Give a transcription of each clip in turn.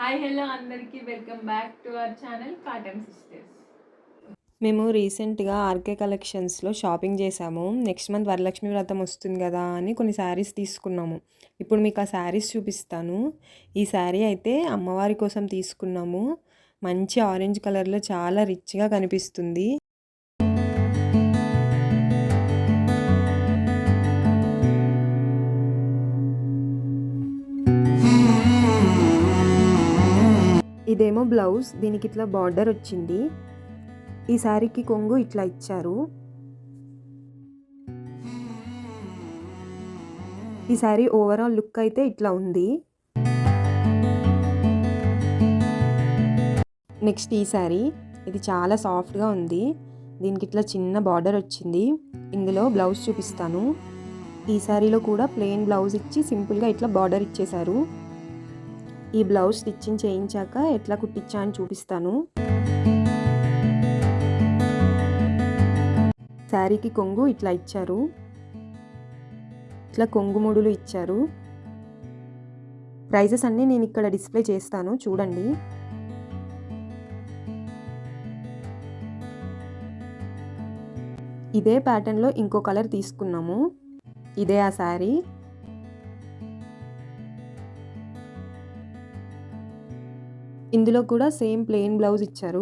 Hi hello అందరికీ welcome back to our channel cotton sisters. మేము రీసెంట్గా ఆర్కే కలెక్షన్స్లో షాపింగ్ చేసాము. నెక్స్ట్ మంత్ వరలక్ష్మి వ్రతం వస్తుంది కదా అని కొన్ని శారీస్ తీసుకున్నాము. ఇప్పుడు మీకు ఆ శారీస్ చూపిస్తాను. ఈ శారీ అయితే అమ్మవారి కోసం తీసుకున్నాము. మంచి ఆరెంజ్ కలర్లో చాలా రిచ్గా కనిపిస్తుంది. ఇదేమో బ్లౌజ్, దీనికి ఇట్లా బార్డర్ వచ్చింది. ఈ శారీకి కొంగు ఇట్లా ఇచ్చారు. ఈ శారీ ఓవరాల్ లుక్ అయితే ఇట్లా ఉంది. నెక్స్ట్ ఈ శారీ, ఇది చాలా సాఫ్ట్గా ఉంది. దీనికి ఇట్లా చిన్న బార్డర్ వచ్చింది. ఇందులో బ్లౌజ్ చూపిస్తాను. ఈ శారీలో కూడా ప్లెయిన్ బ్లౌజ్ ఇచ్చి సింపుల్గా ఇట్లా బార్డర్ ఇచ్చేశారు. ఈ బ్లౌజ్ స్టిచ్చింగ్ చేయించాక ఎట్లా కుట్టించా అని చూపిస్తాను. శారీకి కొంగు ఇట్లా ఇచ్చారు. ఇట్లా కొంగు ముడులు ఇచ్చారు. ప్రైజెస్ అన్నీ నేను ఇక్కడ డిస్ప్లే చేస్తాను, చూడండి. ఇదే ప్యాటర్న్లో ఇంకో కలర్ తీసుకున్నాము. ఇదే ఆ శారీ. ఇందులో కూడా సేమ్ ప్లెయిన్ బ్లౌజ్ ఇచ్చారు.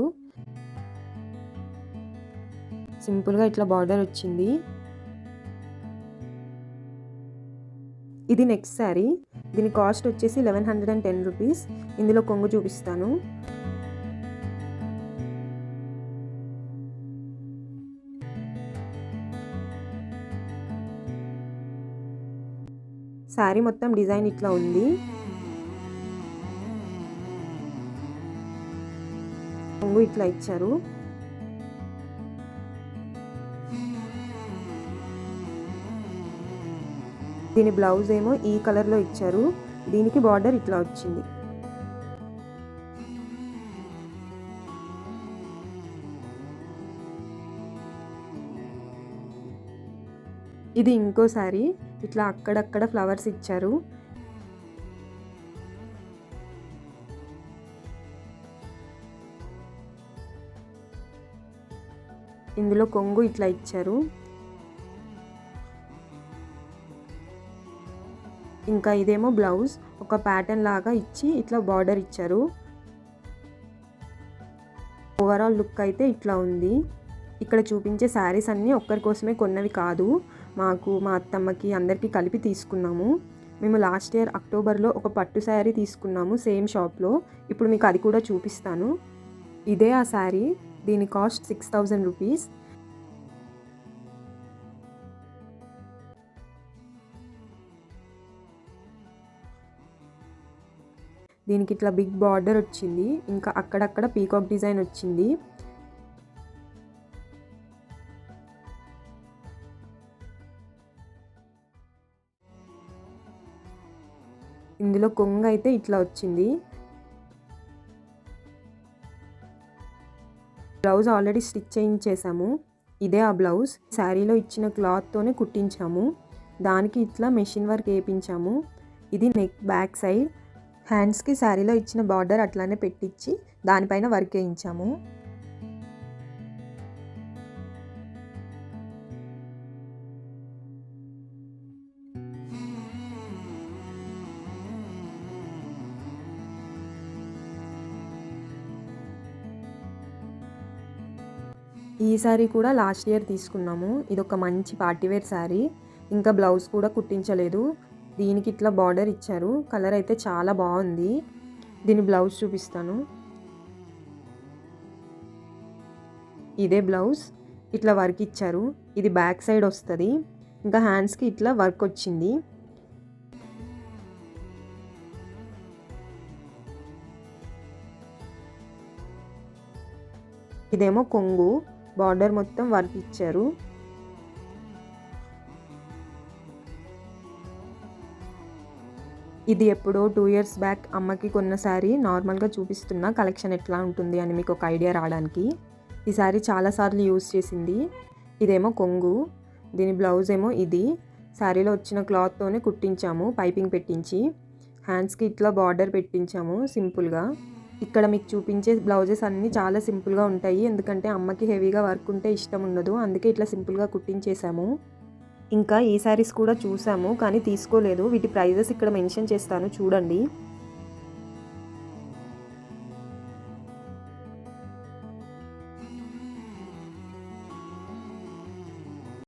సింపుల్గా ఇట్లా బార్డర్ వచ్చింది. ఇది నెక్స్ట్ శారీ. దీని కాస్ట్ వచ్చేసి 1110 రూపీస్. ఇందులో కొంగు చూపిస్తాను. శారీ మొత్తం డిజైన్ ఇట్లా ఉంది. కొంగు ఇట్లా ఇచ్చారు. దీని బ్లౌజ్ ఏమో ఈ కలర్లో ఇచ్చారు. దీనికి బార్డర్ ఇట్లా వచ్చింది. ఇది ఇంకో శారీ. ఇట్లా అక్కడక్కడ ఫ్లవర్స్ ఇచ్చారు. ఇందులో కొంగు ఇట్లా ఇచ్చారు. ఇంకా ఇదేమో బ్లౌజ్, ఒక ప్యాటర్న్ లాగా ఇచ్చి ఇట్లా బార్డర్ ఇచ్చారు. ఓవరాల్ లుక్ అయితే ఇట్లా ఉంది. ఇక్కడ చూపించే శారీస్ అన్నీ ఒక్కరి కోసమే కొన్నవి కాదు, మాకు, మా అత్తమ్మకి, అందరికీ కలిపి తీసుకున్నాము. మేము లాస్ట్ ఇయర్ అక్టోబర్లో ఒక పట్టు శారీ తీసుకున్నాము సేమ్ షాప్లో. ఇప్పుడు మీకు అది కూడా చూపిస్తాను. ఇదే ఆ శారీ. దీని కాస్ట్ 6000 రూపీస్. దీనికి ఇట్లా బిగ్ బార్డర్ వచ్చింది. ఇంకా అక్కడక్కడ పీకాక్ డిజైన్ వచ్చింది. ఇందులో కొంగు అయితే ఇట్లా వచ్చింది. బ్లౌజ్ ఆల్రెడీ స్టిచ్ చేయించేసాము. ఇదే ఆ బ్లౌజ్. శారీలో ఇచ్చిన క్లాత్తోనే కుట్టించాము. దానికి ఇట్లా మెషిన్ వర్క్ వేయించాము. ఇది నెక్ బ్యాక్ సైడ్. హ్యాండ్స్కి శారీలో ఇచ్చిన బార్డర్ అట్లానే పెట్టించి దానిపైన వర్క్ వేయించాము. ఈ శారీ కూడా లాస్ట్ ఇయర్ తీసుకున్నాము. ఇది ఒక మంచి పార్టీవేర్ శారీ. ఇంకా బ్లౌజ్ కూడా కుట్టించలేదు. దీనికి ఇట్లా బార్డర్ ఇచ్చారు. కలర్ అయితే చాలా బాగుంది. దీని బ్లౌజ్ చూపిస్తాను. ఇదే బ్లౌజ్. ఇట్లా వర్క్ ఇచ్చారు. ఇది బ్యాక్ సైడ్ వస్తుంది. ఇంకా హ్యాండ్స్కి ఇట్లా వర్క్ వచ్చింది. ఇదేమో కొంగు, బార్డర్ మొత్తం వర్క్ ఇచ్చారు. ఇది ఎప్పుడో 2 years బ్యాక్ అమ్మకి కొన్న శారీ. నార్మల్గా చూపిస్తున్న కలెక్షన్ ఎట్లా ఉంటుంది అని మీకు ఒక ఐడియా రావడానికి. ఈ శారీ చాలాసార్లు యూజ్ చేసింది. ఇదేమో కొంగు, దీని బ్లౌజ్ ఏమో ఇది. శారీలో వచ్చిన క్లాత్తోనే కుట్టించాము పైపింగ్ పెట్టించి. హ్యాండ్స్కి ఇట్లా బార్డర్ పెట్టించాము సింపుల్గా. ఇక్కడ మీకు చూపించే బ్లౌజెస్ అన్నీ చాలా సింపుల్గా ఉంటాయి, ఎందుకంటే అమ్మకి హెవీగా వర్క్ ఉంటే ఇష్టం ఉండదు, అందుకే ఇట్లా సింపుల్గా కుట్టించేసాము. ఇంకా ఈ శారీస్ కూడా చూసాము కానీ తీసుకోలేదు. వీటి ప్రైజెస్ ఇక్కడ మెన్షన్ చేస్తాను చూడండి.